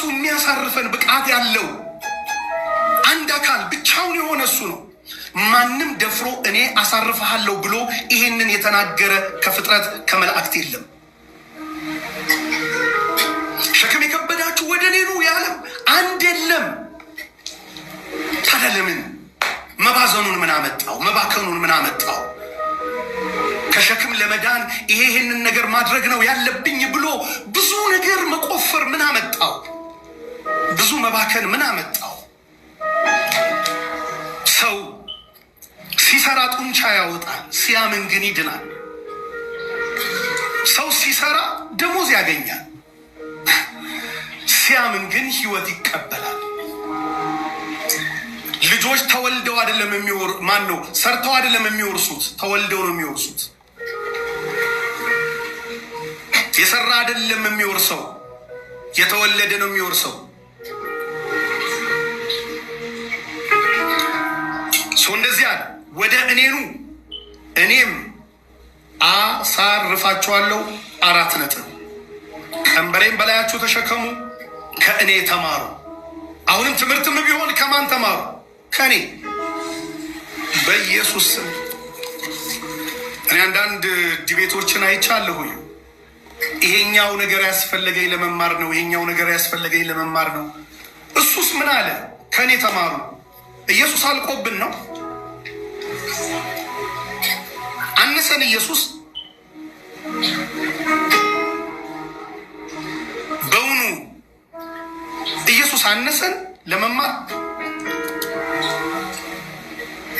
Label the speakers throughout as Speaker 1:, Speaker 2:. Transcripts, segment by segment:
Speaker 1: የሚያሳርፈን ብቃት ያለው አንድ አካል ብቻውን የሆነ እሱ ነው። ማንም ደፍሮ እኔ አሳርፈሃለሁ ብሎ ይሄንን የተናገረ ከፍጥረት ከመላእክት የለም። ሸክም የከበዳችሁ ወደ እኔ ኑ ያለም አንድ የለም። ታዲያ ለምን መባዘኑን ምን አመጣው? መባከኑን ምን አመጣው? ከሸክም ለመዳን ይሄንን ነገር ማድረግ ነው ያለብኝ ብሎ ብዙ ነገር መቆፈር ምን አመጣው? ብዙ መባከን ምን አመጣው? ሰው ሲሰራ ጡንቻ ያወጣል፣ ሲያምን ግን ይድናል። ሰው ሲሰራ ደሞዝ ያገኛል፣ ሲያምን ግን ህይወት ይቀበላል። ልጆች ተወልደው አይደለም ሰርተው አይደለም የሚወርሱት፣ ተወልደው ነው የሚወርሱት። የሰራ አይደለም የሚወርሰው፣ የተወለደ ነው የሚወርሰው። ሰው እንደዚህ አለ፣ ወደ እኔ ኑ እኔም አሳርፋችኋለሁ። 4 ነጥብ። ቀንበሬን በላያችሁ ተሸከሙ፣ ከእኔ ተማሩ። አሁንም ትምህርትም ቢሆን ከማን ተማሩ? ከኔ። በኢየሱስ ስም እኔ አንዳንድ ዲቤቶችን አይቻለሁኝ። ይሄኛው ነገር ያስፈልገኝ ለመማር ነው፣ ይሄኛው ነገር ያስፈልገኝ ለመማር ነው። እሱስ ምን አለ? ከኔ ተማሩ። ኢየሱስ አልቆብን ነው? አነሰን ኢየሱስ? በውኑ ኢየሱስ አነሰን ለመማር?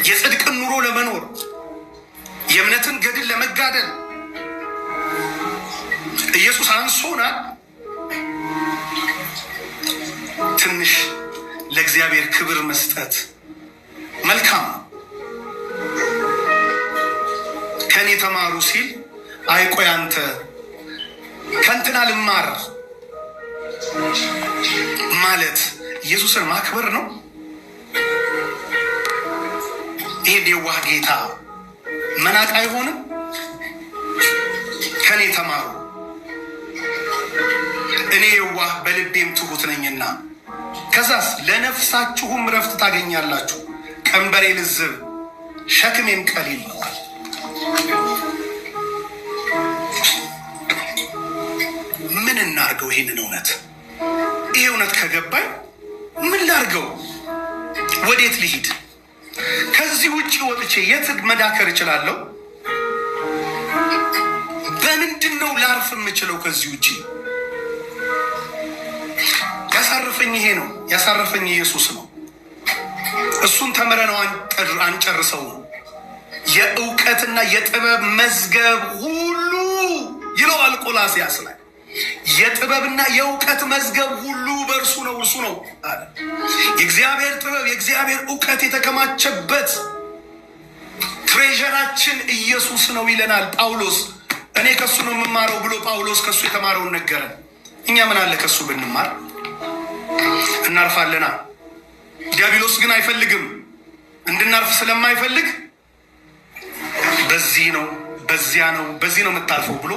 Speaker 1: የጽድቅን ኑሮ ለመኖር፣ የእምነትን ገድል ለመጋደል ኢየሱስ አንሶናል? ትንሽ ለእግዚአብሔር ክብር መስጠት መልካም። ከኔ ተማሩ ሲል አይቆይ አንተ ከንትና ልማር ማለት ኢየሱስን ማክበር ነው። ይሄ የዋህ ጌታ መናቅ አይሆንም። ከኔ ተማሩ እኔ የዋህ በልቤም ትሁት ነኝና፣ ከዛስ ለነፍሳችሁም ረፍት ታገኛላችሁ። ቀንበሬ ልዝብ ሸክሜም ቀሊል ነው። ምን እናርገው? ይህንን እውነት ይሄ እውነት ከገባኝ ምን ላርገው? ወዴት ልሂድ? ከዚህ ውጭ ወጥቼ የት መዳከር እችላለሁ? በምንድን ነው ላርፍ የምችለው? ከዚህ ውጭ ያሳረፈኝ ይሄ ነው። ያሳረፈኝ ኢየሱስ ነው። እሱን ተምረነው አንጨርሰው። የእውቀትና የጥበብ መዝገብ ሁሉ ይለዋል ቆላስይስ ላይ። የጥበብና የእውቀት መዝገብ ሁሉ በእርሱ ነው፣ እርሱ ነው አለ። የእግዚአብሔር ጥበብ የእግዚአብሔር እውቀት የተከማቸበት ትሬዠራችን ኢየሱስ ነው ይለናል ጳውሎስ። እኔ ከሱ ነው የምማረው ብሎ ጳውሎስ ከሱ የተማረውን ነገረን። እኛ ምን አለ ከሱ ብንማር እናርፋለና። ዲያብሎስ ግን አይፈልግም። እንድናርፍ ስለማይፈልግ በዚህ ነው በዚያ ነው በዚህ ነው የምታልፈው ብሎ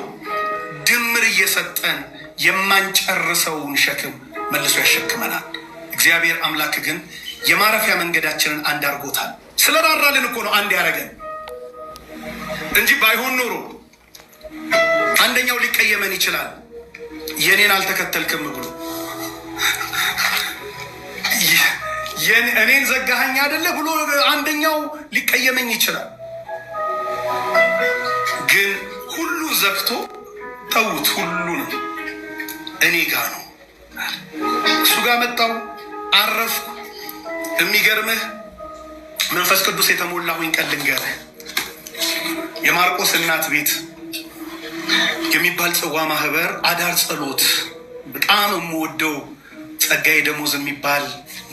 Speaker 1: ድምር እየሰጠን የማንጨርሰውን ሸክም መልሶ ያሸክመናል። እግዚአብሔር አምላክ ግን የማረፊያ መንገዳችንን አንድ አድርጎታል። ስለራራልን እኮ ነው አንድ ያደረገን እንጂ ባይሆን ኖሮ አንደኛው ሊቀየመን ይችላል። የኔን አልተከተልክም ብሎ እኔን ዘጋኸኝ አይደለ ብሎ አንደኛው ሊቀየመኝ ይችላል። ግን ሁሉ ዘግቶ ተውት፣ ሁሉ ነው እኔ ጋር ነው። እሱ ጋር መጣው፣ አረፍኩ። የሚገርምህ መንፈስ ቅዱስ የተሞላሁኝ ቀን ልንገርህ። የማርቆስ እናት ቤት የሚባል ጽዋ ማህበር አዳር ጸሎት በጣም የምወደው ጸጋዬ ደሞዝ የሚባል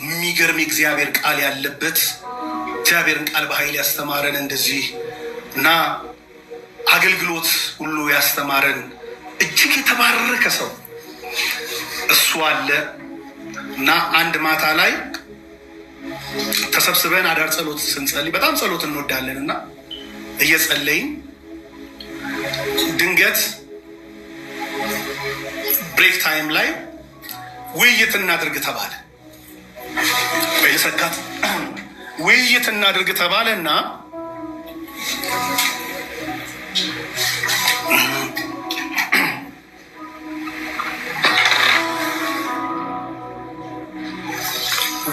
Speaker 1: የሚገርም እግዚአብሔር ቃል ያለበት እግዚአብሔርን ቃል በኃይል ያስተማረን እንደዚህ እና አገልግሎት ሁሉ ያስተማረን እጅግ የተባረከ ሰው እሱ አለ እና አንድ ማታ ላይ ተሰብስበን አዳር ጸሎት ስንጸልይ በጣም ጸሎት እንወዳለን እና እየጸለይን ድንገት ብሬክ ታይም ላይ ውይይት እናድርግ ተባለ። በየሰካት ውይይት እናድርግ ተባለና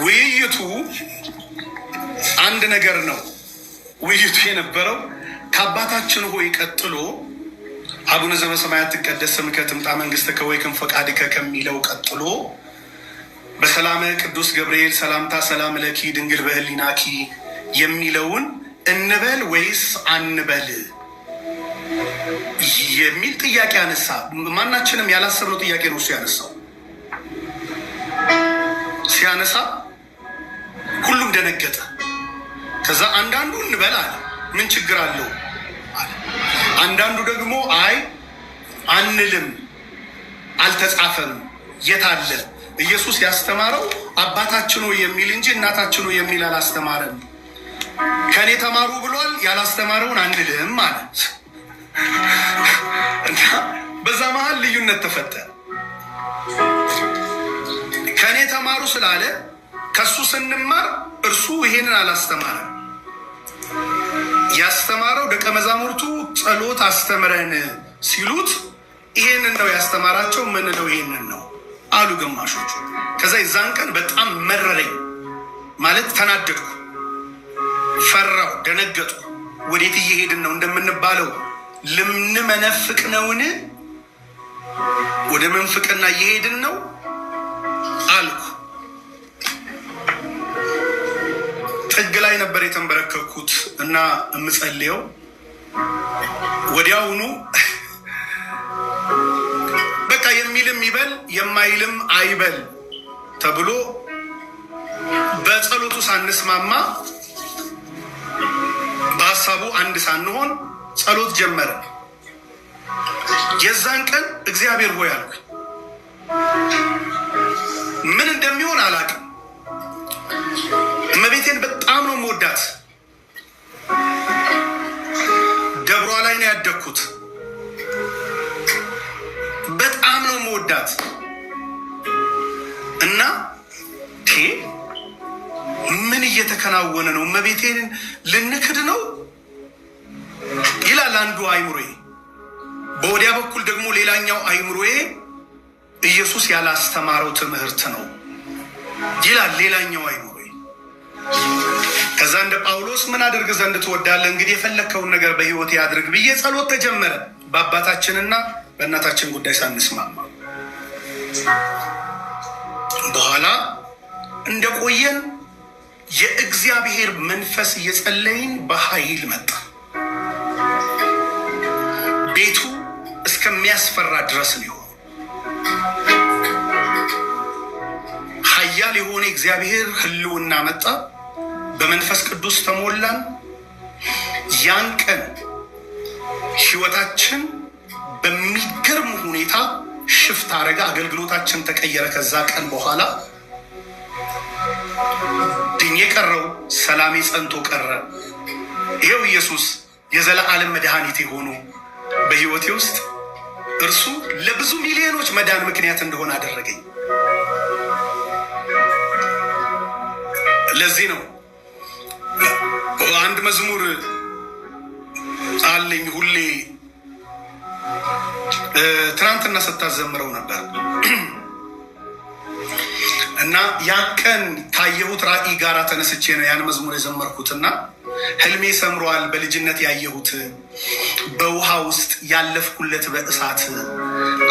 Speaker 1: ውይይቱ አንድ ነገር ነው። ውይይቱ የነበረው ከአባታችን ሆይ ቀጥሎ አቡነ ዘበሰማያት ትቀደስ ስምከ ትምጣ መንግሥትከ ወይኩን ፈቃድከ ከሚለው ቀጥሎ በሰላመ ቅዱስ ገብርኤል ሰላምታ ሰላም ለኪ ድንግል በህሊናኪ የሚለውን እንበል ወይስ አንበል የሚል ጥያቄ አነሳ። ማናችንም ያላሰብነው ጥያቄ ነው እሱ ያነሳው። ሲያነሳ ሁሉም ደነገጠ። ከዛ አንዳንዱ እንበል አለ፣ ምን ችግር አለው አለ። አንዳንዱ ደግሞ አይ አንልም፣ አልተጻፈም፣ የት አለ? ኢየሱስ ያስተማረው አባታችን ሆይ የሚል እንጂ እናታችን ሆይ የሚል አላስተማረም። ከኔ ተማሩ ብሏል፣ ያላስተማረውን አንልም አለ። እና በዛ መሀል ልዩነት ተፈጠረ። ከኔ ተማሩ ስላለ ከሱ ስንማር እርሱ ይሄንን አላስተማረም። ያስተማረው ደቀ መዛሙርቱ ጸሎት አስተምረን ሲሉት ይሄንን ነው ያስተማራቸው። ምን ነው ይሄንን ነው አሉ ግማሾቹ። ከዛ የዛን ቀን በጣም መረረኝ፣ ማለት ተናደድኩ፣ ፈራው፣ ደነገጥኩ። ወዴት እየሄድን ነው እንደምንባለው ልንመነፍቅ ነውን? ወደ መንፍቅና እየሄድን ነው አልኩ። ጥግ ላይ ነበር የተንበረከኩት እና የምጸልየው። ወዲያውኑ በቃ የሚልም ይበል የማይልም አይበል ተብሎ በጸሎቱ ሳንስማማ በሀሳቡ አንድ ሳንሆን ጸሎት ጀመረ። የዛን ቀን እግዚአብሔር ሆይ አልኩ። ምን እንደሚሆን አላውቅም። እመቤቴን በጣም ነው የምወዳት። ደብሯ ላይ ነው ያደግኩት። በጣም ነው የምወዳት እና ምን እየተከናወነ ነው? እመቤቴን ልንክድ ነው ይላል አንዱ አይምሮዬ። በወዲያ በኩል ደግሞ ሌላኛው አይምሮዬ ኢየሱስ ያላስተማረው ትምህርት ነው ይላል ሌላኛው አይምሮዬ። ከዛ እንደ ጳውሎስ ምን አድርግ ዘንድ ትወዳለህ? እንግዲህ የፈለግከውን ነገር በሕይወት ያድርግ ብዬ ጸሎት ተጀመረ። በአባታችንና በእናታችን ጉዳይ ሳንስማማ በኋላ እንደቆየን የእግዚአብሔር መንፈስ እየጸለይን በኃይል መጣ። ቤቱ እስከሚያስፈራ ድረስ ነው። ኃያል የሆነ እግዚአብሔር ህልውና መጣ። በመንፈስ ቅዱስ ተሞላን። ያን ቀን ህይወታችን በሚገርም ሁኔታ ሽፍት አረጋ። አገልግሎታችን ተቀየረ። ከዛ ቀን በኋላ ድኜ ቀረው፣ ሰላሜ ጸንቶ ቀረ። ይሄው ኢየሱስ የዘላለም መድኃኒቴ ሆኖ በህይወቴ ውስጥ እርሱ ለብዙ ሚሊዮኖች መዳን ምክንያት እንደሆነ አደረገኝ። ለዚህ ነው አንድ መዝሙር አለኝ ሁሌ ትናንትና ስታዘምረው ነበር እና ያን ቀን ካየሁት ራእይ ጋራ ተነስቼ ነው ያን መዝሙር የዘመርኩትና ህልሜ ሰምሯል። በልጅነት ያየሁት በውሃ ውስጥ ያለፍኩለት በእሳት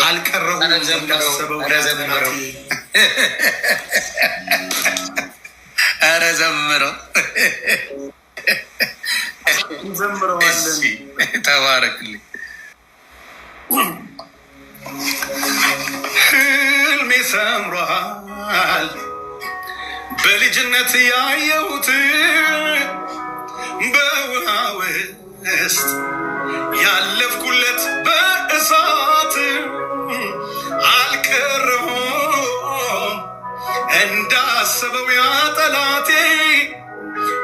Speaker 1: አልቀረሁም እንዳሰበው ያዘናቴ። ኧረ ዘምረው ዘምረዋለን። ተባረክልኝ። ህልሜ ሰምሯል በልጅነት ያየሁት በውሃ ውስጥ ያለፍኩለት በእሳት አልቀረሁም እንዳሰበው ያ ጠላቴ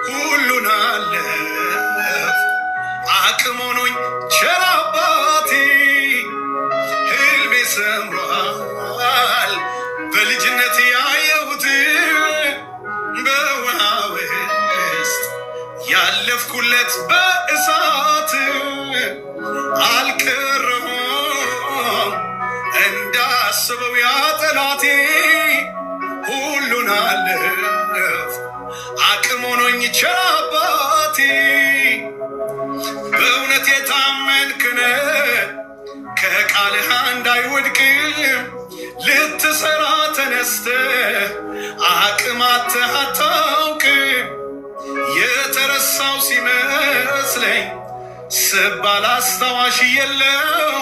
Speaker 1: ሁሉን አለፍ አቅም ሆኖኝ ቸር አባቴ። ህልሜ ሰምሯል በልጅነት ያለፍኩለት በእሳት አልቀረሁም እንዳስበው ያ ጠላቴ ሁሉን አለፍ አቅም ሆኖኝ ቸር አባቴ በእውነት የታመንክነ ከቃልህ እንዳይወድቅም ልትሰራ ተነስተ አቅም አጥተህ አታውቅም። የተረሳው ሲመስለኝ ስባል አስታዋሽ የለው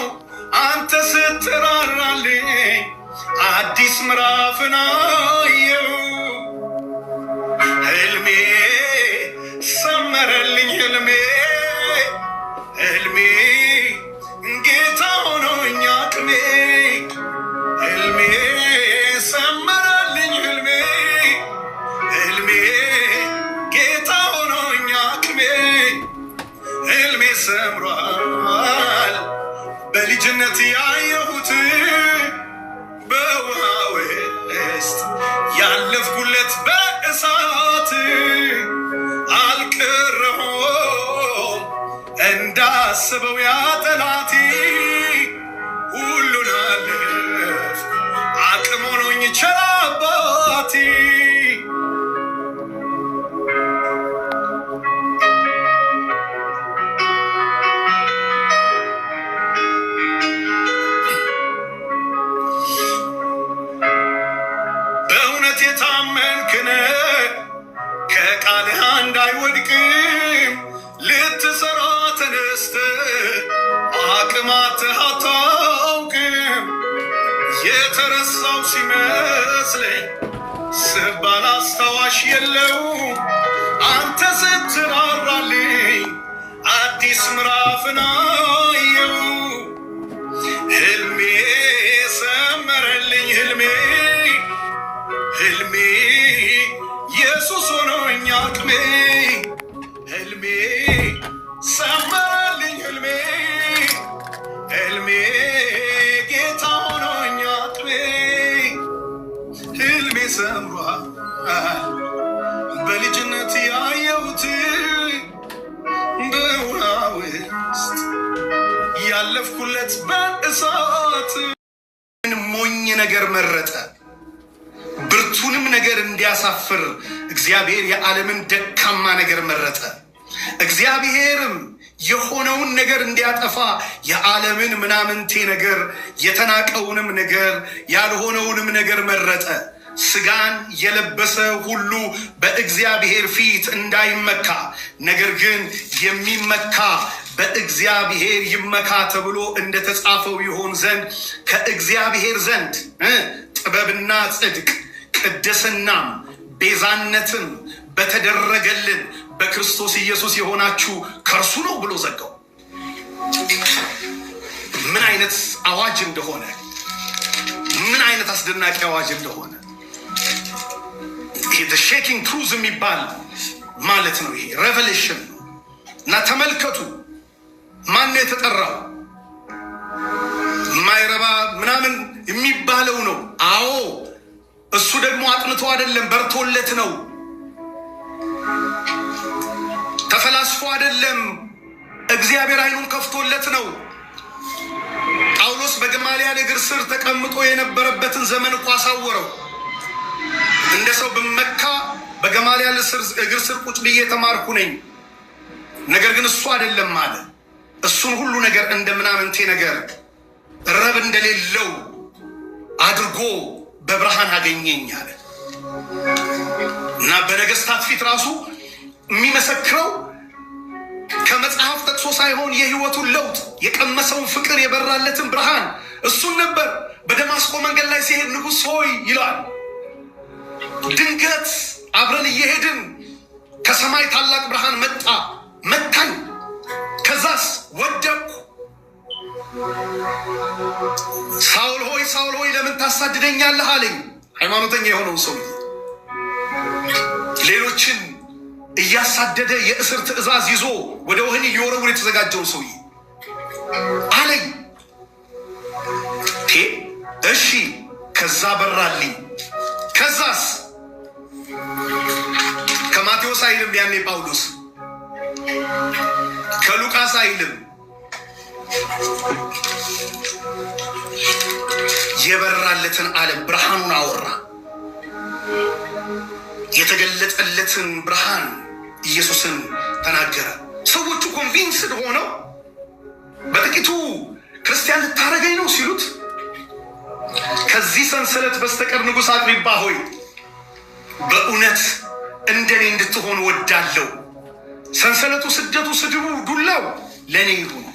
Speaker 1: አንተ ስትራራልኝ አዲስ ምዕራፍን አየው። ህልሜ ሰመረልኝ ህልሜ ህልሜ ጌታ ሆኖኝ አቅሜ ህልሜ ሰመረልኝ ህልሜ ህልሜ ጌታ ሆኖኝ አቅሜ ህልሜ ሰምሯል በልጅነት ያየሁት በውሃ ውስጥ ያለፍኩለት በእሳት አልቀረሁም እንዳስበው ያ ጠላቴ ሁሉን አለፍ አቅም ሆኖኝ ቸር አባቴ በእውነት የታመንክነ ከቃልህ እንዳይወድቅም ልትሰራ ተነስተ አቅም አጥተህ አታውቅም። የተረሳው ሲመስለኝ ስባል አስታዋሽ የለው አንተ ስትራራልኝ አዲስ ምዕራፍን አየው። ህልሜ ሰመረልኝ ህልሜ ህልሜ ኢየሱስ ሆኖኝ አቅሜ ህልሜ ሰመረልኝ ህልሜ ህልሜ ጌታ ሆኖኝ አቅሜ ህልሜ ሰምሯል በልጅነት ያየሁት በውሃ ውስጥ ያለፍኩለት በእሳት ሞኝ ነገር መረጠ ብርቱንም ነገር እንዲያሳፍር እግዚአብሔር የዓለምን ደካማ ነገር መረጠ። እግዚአብሔርም የሆነውን ነገር እንዲያጠፋ የዓለምን ምናምንቴ ነገር የተናቀውንም ነገር ያልሆነውንም ነገር መረጠ። ስጋን የለበሰ ሁሉ በእግዚአብሔር ፊት እንዳይመካ ነገር ግን የሚመካ በእግዚአብሔር ይመካ ተብሎ እንደተጻፈው ይሆን ዘንድ ከእግዚአብሔር ዘንድ ጥበብና ጽድቅ ቅድስናም ቤዛነትም በተደረገልን በክርስቶስ ኢየሱስ የሆናችሁ ከእርሱ ነው ብሎ ዘጋው። ምን አይነት አዋጅ እንደሆነ ምን አይነት አስደናቂ አዋጅ እንደሆነ ይሄ ሼኪንግ ትሩዝ የሚባል ማለት ነው። ይሄ ሬቨሌሽን ነው እና ተመልከቱ ማን ነው የተጠራው? ማይረባ ምናምን የሚባለው ነው። አዎ እሱ ደግሞ አጥንቶ አይደለም በርቶለት ነው። ተፈላስፎ አይደለም እግዚአብሔር አይኑን ከፍቶለት ነው። ጳውሎስ በገማልያል እግር ስር ተቀምጦ የነበረበትን ዘመን እኮ አሳወረው። እንደ ሰው ብመካ በገማልያል እግር ስር ቁጭ ብዬ ተማርኩ ነኝ። ነገር ግን እሱ አይደለም አለ። እሱን ሁሉ ነገር እንደ ምናምንቴ ነገር ረብ እንደሌለው አድርጎ በብርሃን አገኘኝ አለ እና በነገስታት ፊት ራሱ የሚመሰክረው ከመጽሐፍ ጠቅሶ ሳይሆን የህይወቱን ለውጥ የቀመሰውን ፍቅር የበራለትን ብርሃን እሱን ነበር። በደማስቆ መንገድ ላይ ሲሄድ ንጉሥ ሆይ ይለዋል። ድንገት አብረን እየሄድን ከሰማይ ታላቅ ብርሃን መጣ፣ መታኝ። ከዛስ ወደቅኩ። ሳውል ሆይ ለምን ታሳድደኛለህ አለኝ። ሃይማኖተኛ የሆነውን ሰው ሌሎችን እያሳደደ የእስር ትእዛዝ ይዞ ወደ ወህኒ እየወረወረ የተዘጋጀውን ሰውዬ አለኝ። እሺ ከዛ በራልኝ። ከዛስ ከማቴዎስ አይልም ያኔ ጳውሎስ ከሉቃስ አይልም። የበራለትን ዓለም ብርሃኑን አወራ። የተገለጠለትን ብርሃን ኢየሱስን ተናገረ። ሰዎቹ ኮንቪንስድ ሆነው በጥቂቱ ክርስቲያን ልታረገኝ ነው ሲሉት ከዚህ ሰንሰለት በስተቀር ንጉሥ አግሪጳ ሆይ በእውነት እንደኔ እንድትሆን ወዳለው። ሰንሰለቱ፣ ስደቱ፣ ስድቡ፣ ዱላው ለእኔ ይሁን፣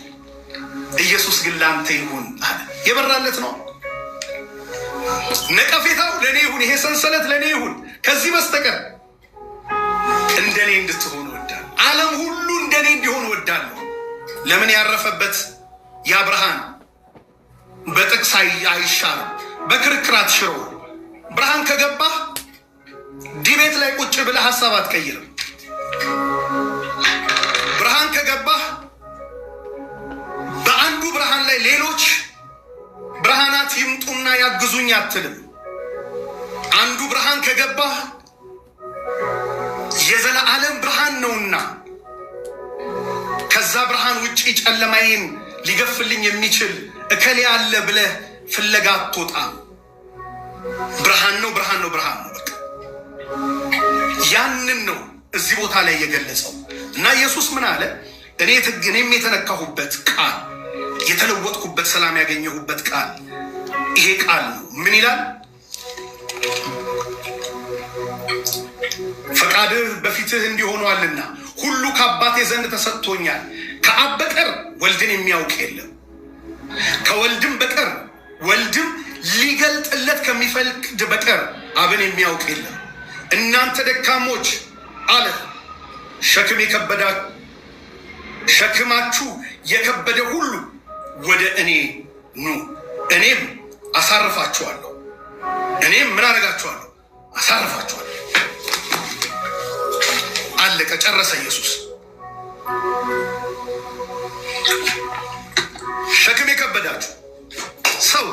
Speaker 1: ኢየሱስ ግን ለአንተ ይሁን አለ። የበራለት ነው። ነቀፌታው ለእኔ ይሁን፣ ይሄ ሰንሰለት ለእኔ ይሁን፣ ከዚህ በስተቀር እንደኔ እንድትሆን ወዳለሁ። ዓለም ሁሉ እንደኔ እንዲሆን ወዳለሁ። ለምን ያረፈበት ያ ብርሃን በጥቅስ አይሻልም፣ በክርክር አትሽረው። ብርሃን ከገባህ ዲቤት ላይ ቁጭ ብለህ ሀሳብ አትቀይርም። ብርሃን ከገባህ በአንዱ ብርሃን ላይ ሌሎች ብርሃናት ይምጡና ያግዙኝ አትልም። አንዱ ብርሃን ከገባህ የዘላለም ብርሃን ነውና ከዛ ብርሃን ውጪ ጨለማዬን ሊገፍልኝ የሚችል እከሌ አለ ብለህ ፍለጋ አትወጣም። ብርሃን ነው፣ ብርሃን ነው፣ ብርሃን ነው። በቃ ያንን ነው እዚህ ቦታ ላይ የገለጸው። እና ኢየሱስ ምን አለ? እኔም የተነካሁበት ቃል፣ የተለወጥኩበት፣ ሰላም ያገኘሁበት ቃል ይሄ ቃል ነው። ምን ይላል? ፈቃድህ በፊትህ እንዲሆኗልና ሁሉ ከአባቴ ዘንድ ተሰጥቶኛል። ከአብ በቀር ወልድን የሚያውቅ የለም፣ ከወልድም በቀር ወልድም ሊገልጥለት ከሚፈልግ በቀር አብን የሚያውቅ የለም። እናንተ ደካሞች አለ ሸክማችሁ የከበደ ሁሉ ወደ እኔ ኑ፣ እኔም አሳርፋችኋለሁ። እኔም ምን አደርጋችኋለሁ? አሳርፋችኋለሁ። አለቀ፣ ጨረሰ ኢየሱስ። ሸክም የከበዳችሁ ሰው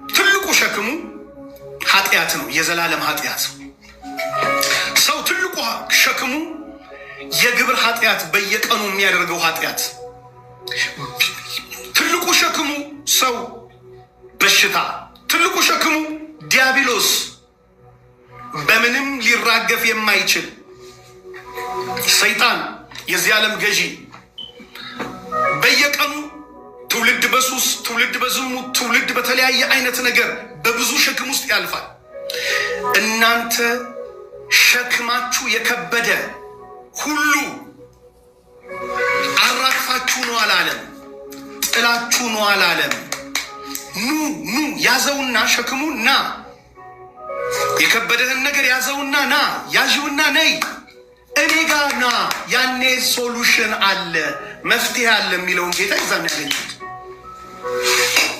Speaker 1: ትልቁ ሸክሙ ኃጢአት ነው፣ የዘላለም ኃጢአት። ሰው ትልቁ ሸክሙ የግብር ኃጢአት፣ በየቀኑ የሚያደርገው ኃጢአት። ትልቁ ሸክሙ ሰው በሽታ፣ ትልቁ ሸክሙ ዲያብሎስ፣ በምንም ሊራገፍ የማይችል ሰይጣን፣ የዚህ ዓለም ገዢ። በየቀኑ ትውልድ በሱስ፣ ትውልድ በዝሙት፣ ትውልድ በተለያየ አይነት ነገር በብዙ ሸክም ውስጥ ያልፋል። እናንተ ሸክማችሁ የከበደ ሁሉ አራግፋችሁ ነው አላለም፣ ጥላችሁ ነው አላለም። ኑ ያዘውና ሸክሙ ና፣ የከበደህን ነገር ያዘውና ና፣ ያዥውና ነይ እኔ ጋር ና። ያኔ ሶሉሽን አለ፣ መፍትሄ አለ የሚለውን ጌታ ይዛን ያገኙት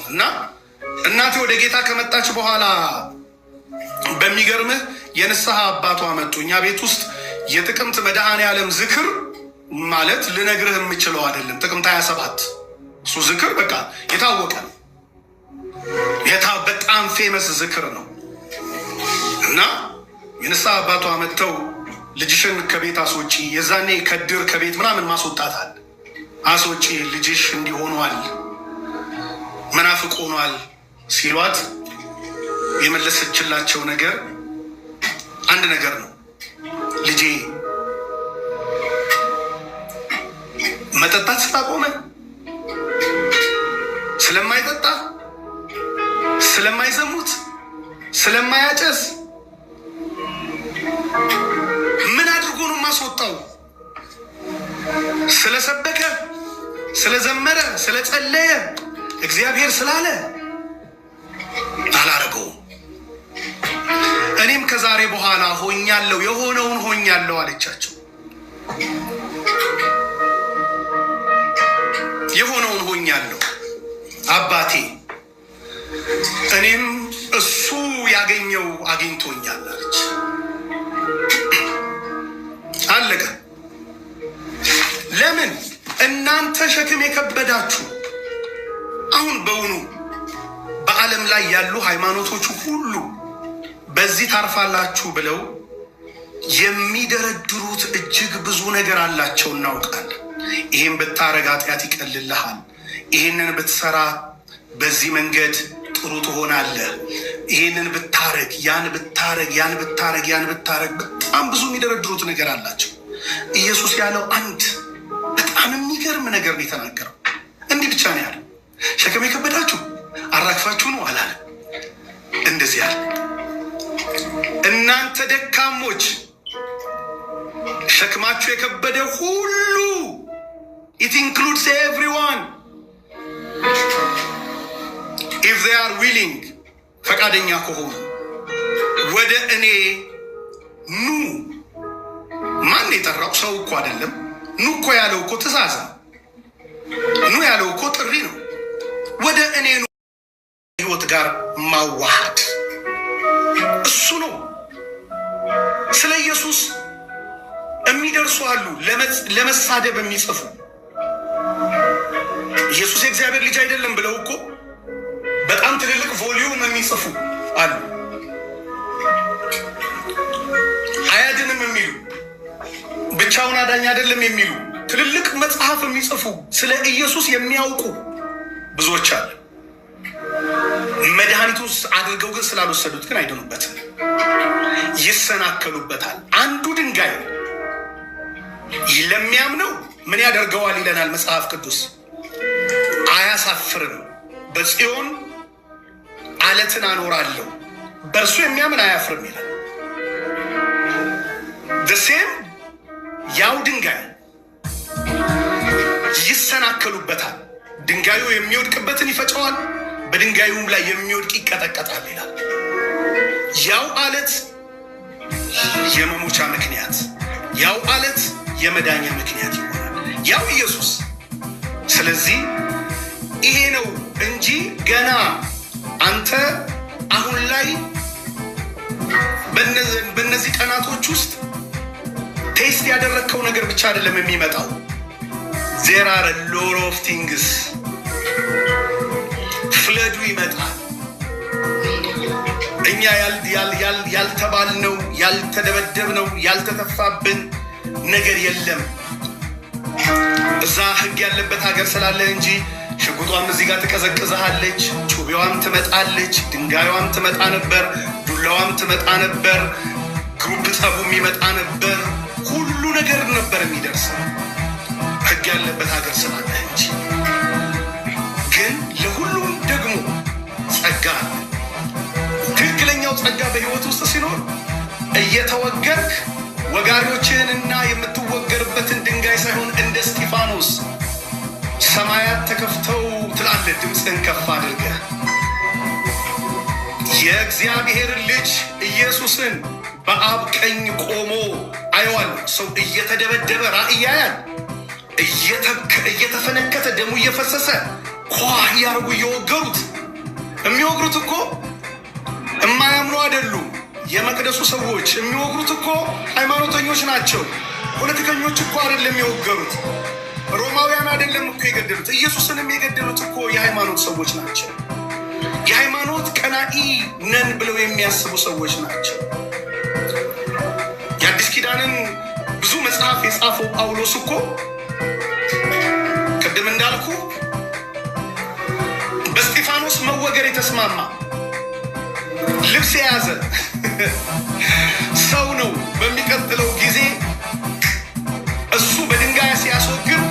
Speaker 1: እና እናቴ ወደ ጌታ ከመጣች በኋላ በሚገርምህ የንስሐ አባቷ መጡ። እኛ ቤት ውስጥ የጥቅምት መድኃኔዓለም ዝክር ማለት ልነግርህ የምችለው አይደለም። ጥቅምት 27 እሱ ዝክር በቃ የታወቀ ነው፣ በጣም ፌመስ ዝክር ነው። እና የንስሐ አባቷ መጥተው ልጅሽን ከቤት አስወጪ፣ የዛኔ ከድር ከቤት ምናምን ማስወጣት አለ። አስወጪ፣ ልጅሽ እንዲሆኗል፣ መናፍቅ ሆኗል ሲሏት የመለሰችላቸው ነገር አንድ ነገር ነው። ልጄ መጠጣት ስላቆመ፣ ስለማይጠጣ፣ ስለማይዘሙት፣ ስለማያጨስ ምን አድርጎ ነው ማስወጣው? ስለሰበከ፣ ስለዘመረ፣ ስለጸለየ፣ እግዚአብሔር ስላለ አላረገውም። እኔም ከዛሬ በኋላ ሆኛለሁ፣ የሆነውን ሆኛለሁ አለቻቸው። የሆነውን ሆኛለሁ አባቴ፣ እኔም እሱ ያገኘው አግኝቶኛል አለች። አለቀ። ለምን? እናንተ ሸክም የከበዳችሁ። አሁን በውኑ በዓለም ላይ ያሉ ሃይማኖቶች ሁሉ በዚህ ታርፋላችሁ ብለው የሚደረድሩት እጅግ ብዙ ነገር አላቸው እናውቃለን። ይህን ብታረግ ኃጢአት ይቀልልሃል፣ ይህንን ብትሰራ በዚህ መንገድ ጥሩ ትሆናለህ፣ ይህንን ብታረግ ያን ብታረግ ያን ብታረግ ያን ብታረግ፣ በጣም ብዙ የሚደረድሩት ነገር አላቸው። ኢየሱስ ያለው አንድ በጣም የሚገርም ነገር ነው የተናገረው። እንዲህ ብቻ ነው ያለው፣ ሸክም የከበዳችሁ አራግፋችሁ ነው አላለም። እንደዚህ ያለ እናንተ ደካሞች ሸክማችሁ የከበደ ሁሉ it includes everyone if they are willing ፈቃደኛ ከሆኑ ወደ እኔ ኑ። ማን የጠራው? ሰው እኮ አይደለም። ኑ እኮ ያለው እኮ ትእዛዝ ነው። ኑ ያለው እኮ ጥሪ ነው። ወደ እኔ ኑ ህይወት ጋር ማዋሃድ እሱ ነው። ስለ ኢየሱስ የሚደርሱ አሉ ለመሳደብ የሚጽፉ ኢየሱስ የእግዚአብሔር ልጅ አይደለም ብለው እኮ በጣም ትልልቅ ቮሊዩም የሚጽፉ አሉ። አያድንም የሚሉ ብቻውን አዳኝ አይደለም የሚሉ ትልልቅ መጽሐፍ የሚጽፉ ስለ ኢየሱስ የሚያውቁ ብዙዎች አሉ። መድኃኒቱስ አድርገው ግን ስላልወሰዱት ግን አይደኑበትም፣ ይሰናከሉበታል። አንዱ ድንጋይ ለሚያምነው ምን ያደርገዋል ይለናል መጽሐፍ ቅዱስ? አያሳፍርም። በጽዮን አለትን አኖራለሁ፣ በእርሱ የሚያምን አያፍርም ይላል። ደሴም ያው ድንጋይ ይሰናከሉበታል። ድንጋዩ የሚወድቅበትን ይፈጨዋል፣ በድንጋዩም ላይ የሚወድቅ ይቀጠቀጣል ይላል። ያው አለት የመሞቻ ምክንያት፣ ያው አለት የመዳኛ ምክንያት ይሆናል፣ ያው ኢየሱስ። ስለዚህ ይሄ ነው እንጂ ገና አንተ አሁን ላይ በእነዚህ ቀናቶች ውስጥ ቴስት ያደረግከው ነገር ብቻ አይደለም የሚመጣው። there are a lot of things ፍለዱ ይመጣል። እኛ ያልተባልነው ያልተደበደብነው ያልተተፋብን ነገር የለም። እዛ ህግ ያለበት ሀገር ስላለ እንጂ ሽጉጧም እዚህ ጋር ትቀዘቅዝሃለች፣ ጩቤዋም ትመጣለች፣ ድንጋዩም ትመጣ ነበር፣ ዱላዋም ትመጣ ነበር፣ ግሩፕ ጸቡም ይመጣ ነበር። ሁሉ ነገር ነበር የሚደርሰው ህግ ያለበት ሀገር ስላለ እንጂ። ግን ለሁሉም ደግሞ ጸጋ አለ። ትክክለኛው ጸጋ በህይወት ውስጥ ሲኖር እየተወገርክ ወጋሪዎችህንና የምትወገርበትን ድንጋይ ሳይሆን እንደ እስጢፋኖስ ሰማያት ተከፍተው ትላለህ፣ ድምፅህን ከፍ አድርገህ የእግዚአብሔር ልጅ ኢየሱስን በአብ ቀኝ ቆሞ አየዋል። ሰው እየተደበደበ ራእይ ያያል፣ እየተፈነከተ ደሙ እየፈሰሰ ኳ እያደረጉ እየወገሩት። የሚወግሩት እኮ የማያምኑ አይደሉም። የመቅደሱ ሰዎች የሚወግሩት እኮ ሃይማኖተኞች ናቸው። ፖለቲከኞች እኮ አይደለም የወገሩት። ሮማውያን አይደለም እኮ የገደሉት። ኢየሱስንም የገደሉት እኮ የሃይማኖት ሰዎች ናቸው። የሃይማኖት ቀናኢ ነን ብለው የሚያስቡ ሰዎች ናቸው። የአዲስ ኪዳንን ብዙ መጽሐፍ የጻፈው ጳውሎስ እኮ ቅድም እንዳልኩ በእስጢፋኖስ መወገር የተስማማ ልብስ የያዘ ሰው ነው። በሚቀጥለው ጊዜ እሱ በድንጋይ ሲያስወግር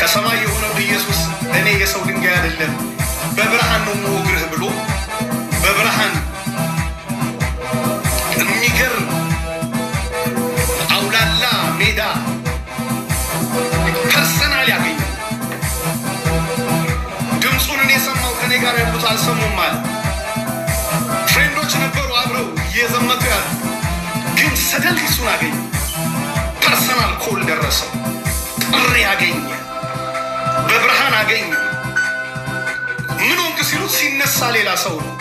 Speaker 1: ከሰማይ የሆነው ኢየሱስ እኔ የሰው ድንጋይ አይደለም በብርሃን ነው የምወግርህ ብሎ በብርሃን የሚገርም አውላላ ሜዳ ፐርሰናል ያገኘ ድምፁን እኔ ሰማሁ፣ ከኔ ጋር ያሉት አልሰሙም አለ። ፍሬንዶች ነበሩ አብረው እየዘመቱ ያሉ፣ ግን ሰደል እሱን አገኘ። ፐርሰናል ኮል ደረሰው፣ ጥሪ አገኘ፣ በብርሃን አገኘ። ምን ሆንክ ሲሉት ሲነሳ ሌላ ሰው ነው።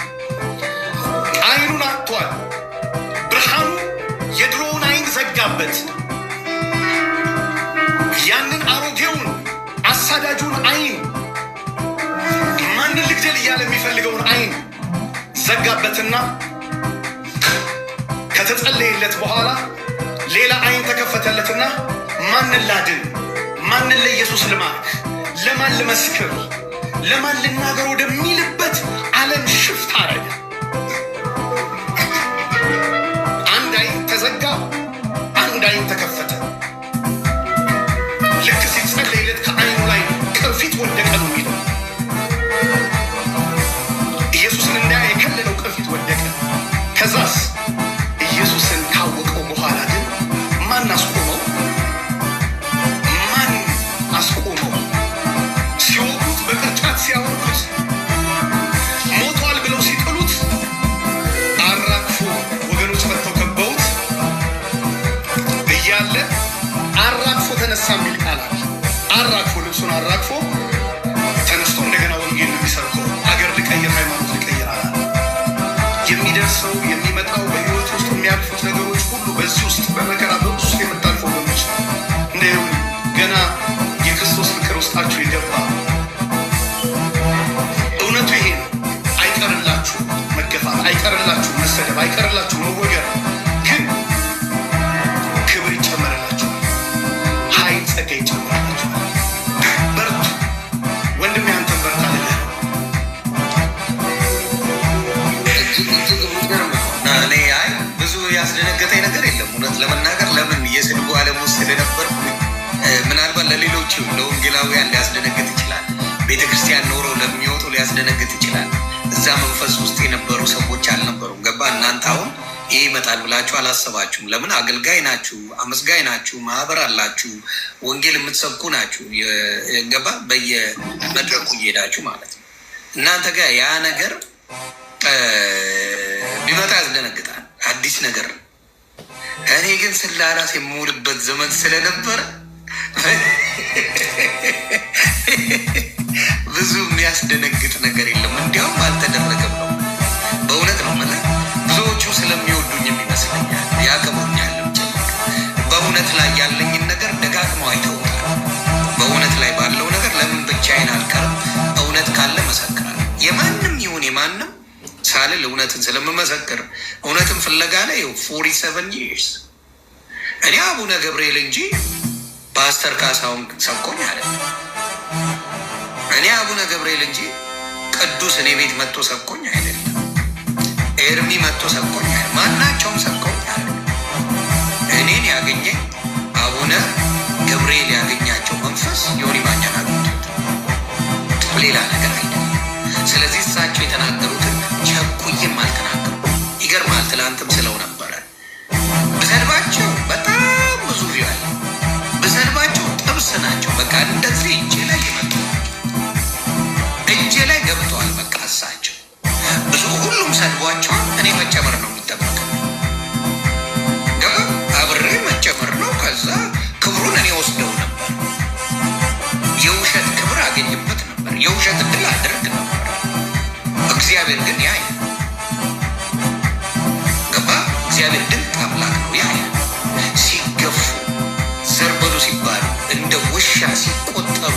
Speaker 1: አይኑን አጥቷል። ብርሃኑ የድሮውን አይን ዘጋበት። ያንን አሮጌውን አሳዳጁን አይን፣ ማንን ልግደል እያለ የሚፈልገውን አይን ዘጋበትና ከተጸለየለት በኋላ ሌላ አይን ተከፈተለትና ማንን ላድን? ማንን ለኢየሱስ ልማርክ? ለማን ልመስክር? ለማን ልናገር ወደሚልበት ዓለም ሽፍት አረገ። አንድ አይን ተዘጋ፣ አንድ አይን ተከፈተ። ልክ ሲጸለይለት ከአይኑ ላይ ቅርፊት ወደቀ ነው የሚለው። ኢየሱስን እንዳያ የከለለው ቅርፊት ወደቀ። ከዛስ ኢየሱስን ካወቀው በኋላ ግን ማን አስቆመው? ማን አስቆመው? ሲወጉት፣ በቅርጫት ሲያወሩት፣ ሞቷል ብለው ሲጥሉት አራግፎ ወገኖች መጥተው ከበውት እያለ አራግፎ ተነሳ የሚል ቃል አለ። አራግፎ ልብሱን አራግፎ ተነስቶ እንደገና ወንጌል የሚሰብከው አገር ልቀይር፣ ሃይማኖት ልቀይር አለ። የሚደርሰው የሚመጣው በህይወት ውስጥ የሚያልፉት ነገሮች ሁሉ በዚህ ውስጥ በመከራ በውስጥ የምታልፉ ወገኖች እንደው ገና የክርስቶስ ፍቅር ውስጣችሁ የገባ እውነቱ ይሄ ነው። አይቀርላችሁ መገፋት፣ አይቀርላችሁ መሰደብ፣ አይቀርላችሁ መወገር፣ ግን ክብር ይጨመርላችሁ፣ ኃይል ጸጋ ይጨመርላችሁ። በርቱ ወንድሜ፣ አንተን በርታ ልልህ ነው።
Speaker 2: እኔ ብዙ ያስደነገጠኝ ነገር የለም እውነት ለመናገር። ለምን የስድቡ ዓለም ውስጥ ስለነበርኩ ምናልባት ለሌሎች ለወንጌላውያን ሊያስደነግጥ ይችላል። ቤተክርስቲያን ኖረው ለሚወጡ ሊያስደነግጥ ይችላል። እዛ መንፈስ ውስጥ የነበሩ ሰዎች አልነበሩም። ገባ? እናንተ አሁን ይህ ይመጣል ብላችሁ አላሰባችሁም። ለምን? አገልጋይ ናችሁ፣ አመስጋይ ናችሁ፣ ማህበር አላችሁ፣ ወንጌል የምትሰብኩ ናችሁ። ገባ? በየመድረኩ እየሄዳችሁ ማለት ነው። እናንተ ጋር ያ ነገር ቢመጣ ያስደነግጣል። አዲስ ነገር ነው። እኔ ግን ስላላስ የምውልበት ዘመን ስለነበረ ብዙ የሚያስደነግጥ ነገር የለም። እንዲያውም አልተደረገም ነው። በእውነት ነው ማለት ብዙዎቹ ስለሚወዱኝ ይመስለኛል፣ ያከብሩኛል። በእውነት ላይ ያለኝን ነገር ደጋግመው አይተውታል። በእውነት ላይ ባለው ነገር ለምን ብቻዬን አልቀርም? እውነት ካለ መሰክራለሁ። የማንም ይሁን የማንም ሳልል እውነትን ስለምመሰክር እውነትን ፍለጋ ላይ 47 years እኔ አቡነ ገብርኤል እንጂ ፓስተር ካሳሁን ሰብኮኝ አለ። እኔ አቡነ ገብርኤል እንጂ ቅዱስ እኔ ቤት መጥቶ ሰብኮኝ አይደለም። ኤርሚ መጥቶ ሰብኮኝ አይደለም። ማናቸውም ሰብኮኝ አለ። እኔን ያገኘኝ አቡነ ገብርኤል ያገኛቸው መንፈስ ዮኒ ማኛን አግኝቶት ሌላ ነገር አይደለም። ስለዚህ እሳቸው የተናገሩትን ቸኩዬም አልተናገሩ። ይገርማል። ትላንትም ስለው ነበረ ብሰድባቸው በጣም ብዙ ቪዋል ብሰድባቸው ጥብስ ናቸው። በቃ እንደዚህ እጄ ላይ ይመጡ እጄ ላይ ገብተዋል። በቃ እሳቸው ብዙ ሁሉም ሰድቧቸዋል። እኔ መጨመር ነው የሚጠበቀው። ገባ? አብሬ መጨመር ነው። ከዛ ክብሩን እኔ ወስደው ነበር። የውሸት ክብር አገኝበት ነበር። የውሸት እድል አደርግ ነበር። እግዚአብሔር ግን ያይ ገባ? እግዚአብሔር ድንቅ አምላክ ነው። ያይ ሲገፉ ዘርበሉ ሲባሉ እንደ ውሻ ሲቆጠሩ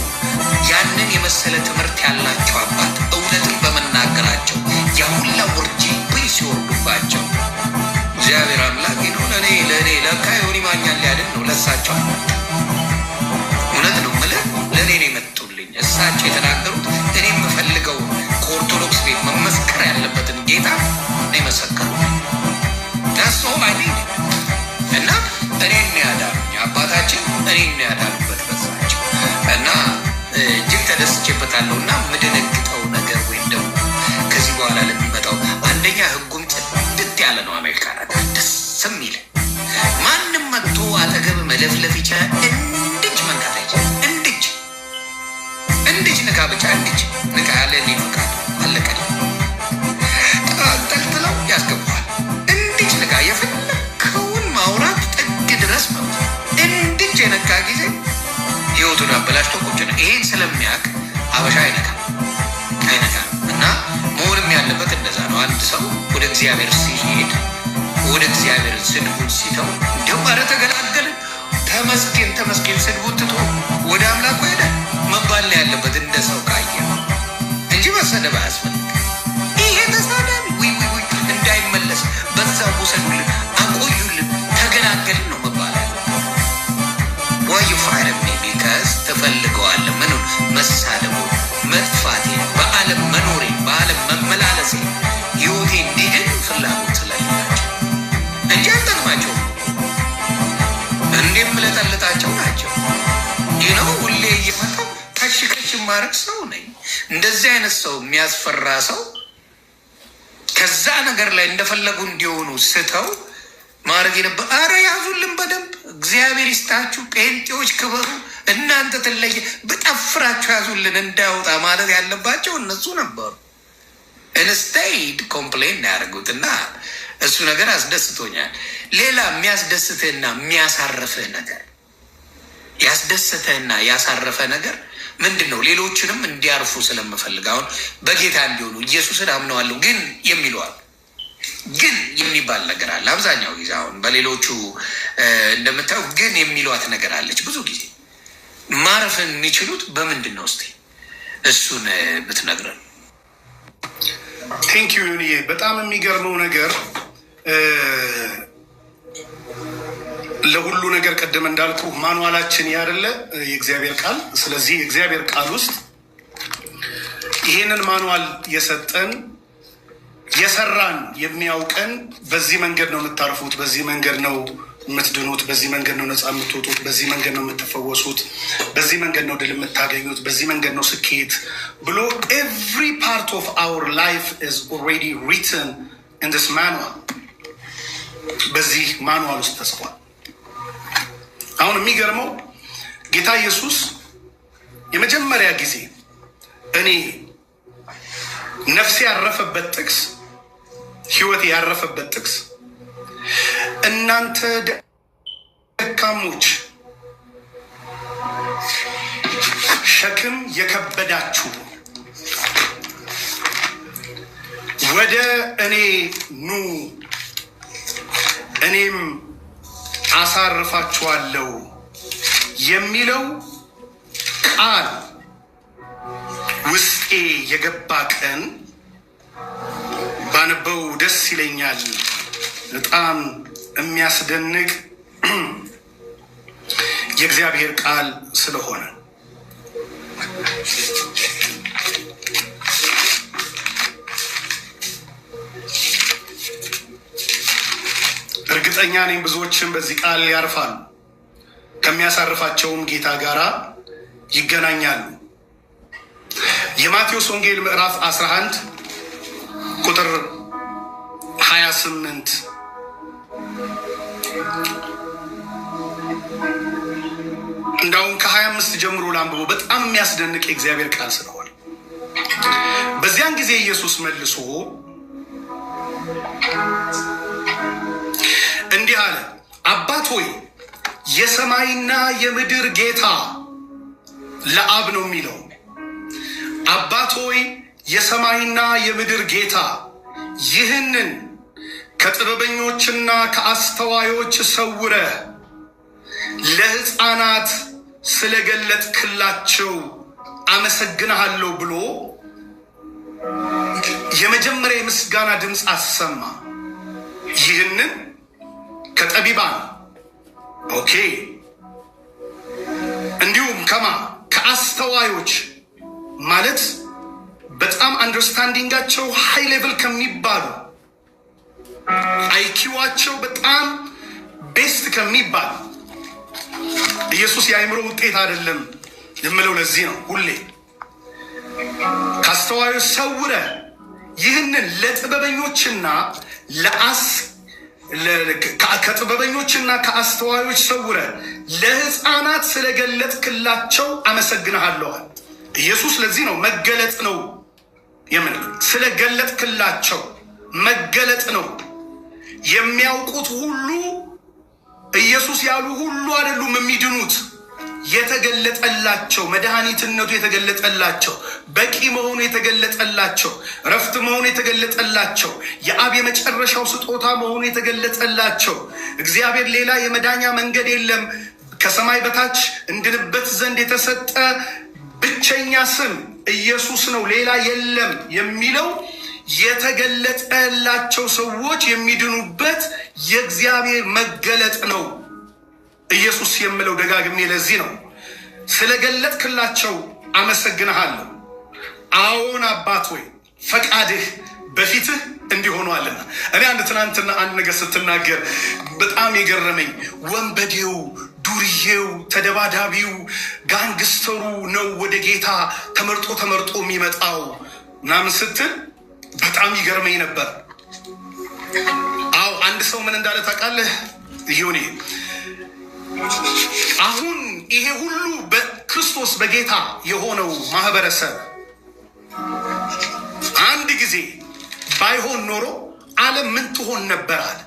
Speaker 2: ያንን የመሰለ ትምህርት ያላቸው አባት እውነትን በመናገራቸው ያሁላ ውርጅብኝ ሲወርዱባቸው እግዚአብሔር አምላክ ነው። ለእኔ ለካ ዮኒ ማኛን ሊያድን ነው። ለእሳቸው እውነት ነው የምልህ፣ ለእኔ ነው የመጡልኝ። እሳቸው የተናገሩት እኔ የምፈልገው ከኦርቶዶክስ ቤት መመስከር ያለበትን ጌታ ነው የመሰከሩ። ዳስ ኦል አይ ኒድ እና እኔን ያዳኑኝ አባታችን እኔን ያዳኑበት በዛቸው እና እጅግ ተደስቼበታለሁ። እና የምደነግጠው ነገር ወይም ደግሞ ከዚህ በኋላ ለሚመጣው አንደኛ ህጉም ጽድት ያለ ነው። አሜሪካ ነገር ደስ የሚል ማንም መጥቶ አጠገብ መለፍለፍ ይችላል። እንድች መንካት አይችልም። እንድች ንካ ብቻ እንድች ንካ ያለ እኔ ፈቃድ አለቀል ጠልጥለው ያስገባዋል። እንድች ንካ የፈለከውን ማውራት ጥግ ድረስ ነው። እንድች የነካ ጊዜ ህይወቱን አበላሽቶ ቁጭ ነው። ይሄን ስለሚያውቅ አበሻ አይነካም። እና መሆንም ያለበት እንደዛ ነው። አንድ ሰው ወደ እግዚአብሔር ሲሄድ ወደ እግዚአብሔር ስድቡን ሲተው እንዲሁም ኧረ ተገላገልን ተመስገን ስድቡን ትቶ ወደ አምላኩ ሄደ መባል ነው ያለበት እንደ ሰው ካየ እንጂ መሰደብ አያስፈልግም። ይሄ ተሳዳቢ እንዳይመለስ በዛ ውሰዱልን፣ አቆዩልን፣ ተገላገልን ነው መባል ከሽ ማረግ ሰው ነኝ። እንደዚህ አይነት ሰው የሚያስፈራ ሰው ከዛ ነገር ላይ እንደፈለጉ እንዲሆኑ ስተው ማድረግ የነበር። አረ ያዙልን በደንብ እግዚአብሔር ይስጣችሁ። ጴንጤዎች ክበሩ፣ እናንተ ትለየ በጠፍራችሁ ያዙልን እንዳያወጣ ማለት ያለባቸው እነሱ ነበሩ። ኢንስቴድ ኮምፕሌን ያደርጉት እና እሱ ነገር አስደስቶኛል። ሌላ የሚያስደስትህና የሚያሳርፍህ ነገር ያስደስተህና ያሳረፈ ነገር ምንድን ነው? ሌሎችንም እንዲያርፉ ስለምፈልግ አሁን በጌታ እንዲሆኑ ኢየሱስን አምነዋለሁ ግን የሚለዋል ግን የሚባል ነገር አለ። አብዛኛው ጊዜ አሁን በሌሎቹ እንደምታየው ግን የሚሏት ነገር አለች። ብዙ ጊዜ ማረፍን የሚችሉት በምንድን ነው? እስኪ እሱን ብትነግረን።
Speaker 1: ቴንክ ዩ ዩኒዬ። በጣም የሚገርመው ነገር ለሁሉ ነገር ቀደም እንዳልኩ ማኑዋላችን ያደለ የእግዚአብሔር ቃል። ስለዚህ የእግዚአብሔር ቃል ውስጥ ይሄንን ማኑዋል የሰጠን የሰራን የሚያውቀን በዚህ መንገድ ነው የምታርፉት፣ በዚህ መንገድ ነው የምትድኑት፣ በዚህ መንገድ ነው ነፃ የምትወጡት፣ በዚህ መንገድ ነው የምትፈወሱት፣ በዚህ መንገድ ነው ድል የምታገኙት፣ በዚህ መንገድ ነው ስኬት ብሎ ኤቭሪ ፓርት ኦፍ አወር ላይፍ ኢዝ ኦልሬዲ ሪትን ኢን ዲስ ማኑዋል። በዚህ ማኑዋል ውስጥ ተጽፏል። አሁን የሚገርመው ጌታ ኢየሱስ የመጀመሪያ ጊዜ እኔ ነፍሴ ያረፈበት ጥቅስ፣ ህይወቴ ያረፈበት ጥቅስ እናንተ ደካሞች ሸክም የከበዳችሁ ወደ እኔ ኑ እኔም አሳርፋችኋለሁ የሚለው ቃል ውስጤ የገባ ቀን ባነበው ደስ ይለኛል። በጣም የሚያስደንቅ የእግዚአብሔር ቃል ስለሆነ እርግጠኛ ነኝ ብዙዎችም በዚህ ቃል ያርፋሉ፣ ከሚያሳርፋቸውም ጌታ ጋር ይገናኛሉ። የማቴዎስ ወንጌል ምዕራፍ 11 ቁጥር 28 እንዳውም ከ25 ጀምሮ ላንብበው። በጣም የሚያስደንቅ የእግዚአብሔር ቃል ስለሆነ በዚያን ጊዜ ኢየሱስ መልሶ እንዲህ አለ፣ አባት ሆይ የሰማይና የምድር ጌታ ለአብ ነው የሚለው። አባት ሆይ የሰማይና የምድር ጌታ ይህንን ከጥበበኞችና ከአስተዋዮች ሰውረህ ለሕፃናት ስለገለጥክላቸው አመሰግንሃለሁ ብሎ የመጀመሪያ የምስጋና ድምፅ አሰማ። ይህንን ከጠቢባን ኦኬ፣ እንዲሁም ከአስተዋዮች ማለት በጣም አንደርስታንዲንጋቸው ሃይ ሌቭል ከሚባሉ አይኪዋቸው በጣም ቤስት ከሚባል ኢየሱስ የአእምሮ ውጤት አይደለም የምለው ለዚህ ነው። ሁሌ ከአስተዋዮች ሰውረ ይህንን ለጥበበኞችና ከጥበበኞችና ከአስተዋዮች ሰውረ ለሕፃናት ስለገለጥክላቸው አመሰግንሃለዋል። ኢየሱስ ለዚህ ነው መገለጥ ነው የምንለው። ስለገለጥክላቸው መገለጥ ነው። የሚያውቁት ሁሉ ኢየሱስ ያሉ ሁሉ አይደሉም የሚድኑት። የተገለጠላቸው መድኃኒትነቱ የተገለጠላቸው፣ በቂ መሆኑ የተገለጠላቸው፣ ረፍት መሆኑ የተገለጠላቸው፣ የአብ የመጨረሻው ስጦታ መሆኑ የተገለጠላቸው፣ እግዚአብሔር ሌላ የመዳኛ መንገድ የለም ከሰማይ በታች እንድንበት ዘንድ የተሰጠ ብቸኛ ስም ኢየሱስ ነው ሌላ የለም የሚለው የተገለጠላቸው ሰዎች የሚድኑበት የእግዚአብሔር መገለጥ ነው ኢየሱስ የምለው ደጋግሜ ለዚህ ነው። ስለገለጥክላቸው አመሰግንሃለሁ። አዎን አባት ሆይ ፈቃድህ በፊትህ እንዲሆኗልና። እኔ ትናንትና አንድ ነገር ስትናገር በጣም የገረመኝ ወንበዴው ዱርዬው፣ ተደባዳቢው፣ ጋንግስተሩ ነው ወደ ጌታ ተመርጦ የሚመጣው ምናምን ስትል በጣም ይገርመኝ ነበር። አው አንድ ሰው ምን እንዳለ ታውቃለህ? ይሁን አሁን ይሄ ሁሉ በክርስቶስ በጌታ የሆነው ማህበረሰብ አንድ ጊዜ ባይሆን ኖሮ ዓለም ምን ትሆን ነበራል?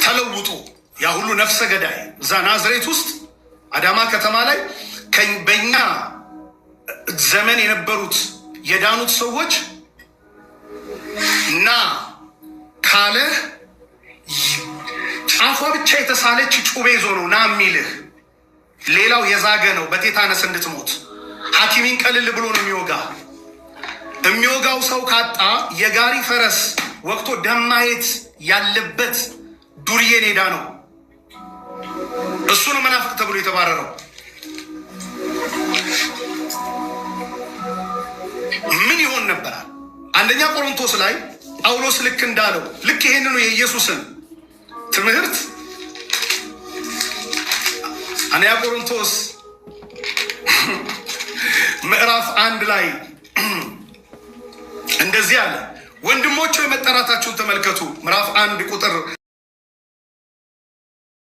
Speaker 1: ተለውጦ ያ ሁሉ ነፍሰ ገዳይ እዛ ናዝሬት ውስጥ አዳማ ከተማ ላይ በእኛ ዘመን የነበሩት የዳኑት ሰዎች እና ካለ ጫፏ ብቻ የተሳለች ጩቤ ይዞ ነው ና የሚልህ። ሌላው የዛገ ነው በቴታነስ እንድትሞት ሐኪሚን ቀልል ብሎ ነው የሚወጋው ሰው ካጣ የጋሪ ፈረስ ወቅቶ ደም ማየት ያለበት ዱርዬ ኔዳ ነው። እሱ ነው መናፍቅ ተብሎ የተባረረው። ምን ይሆን ነበራል? አንደኛ ቆሮንቶስ ላይ ጳውሎስ ልክ እንዳለው ልክ ይሄንኑ የኢየሱስን ትምህርት አንደኛ ቆሮንቶስ ምዕራፍ 1 ላይ እንደዚህ አለ። ወንድሞች መጠራታችሁን ተመልከቱ። ምዕራፍ 1 ቁጥር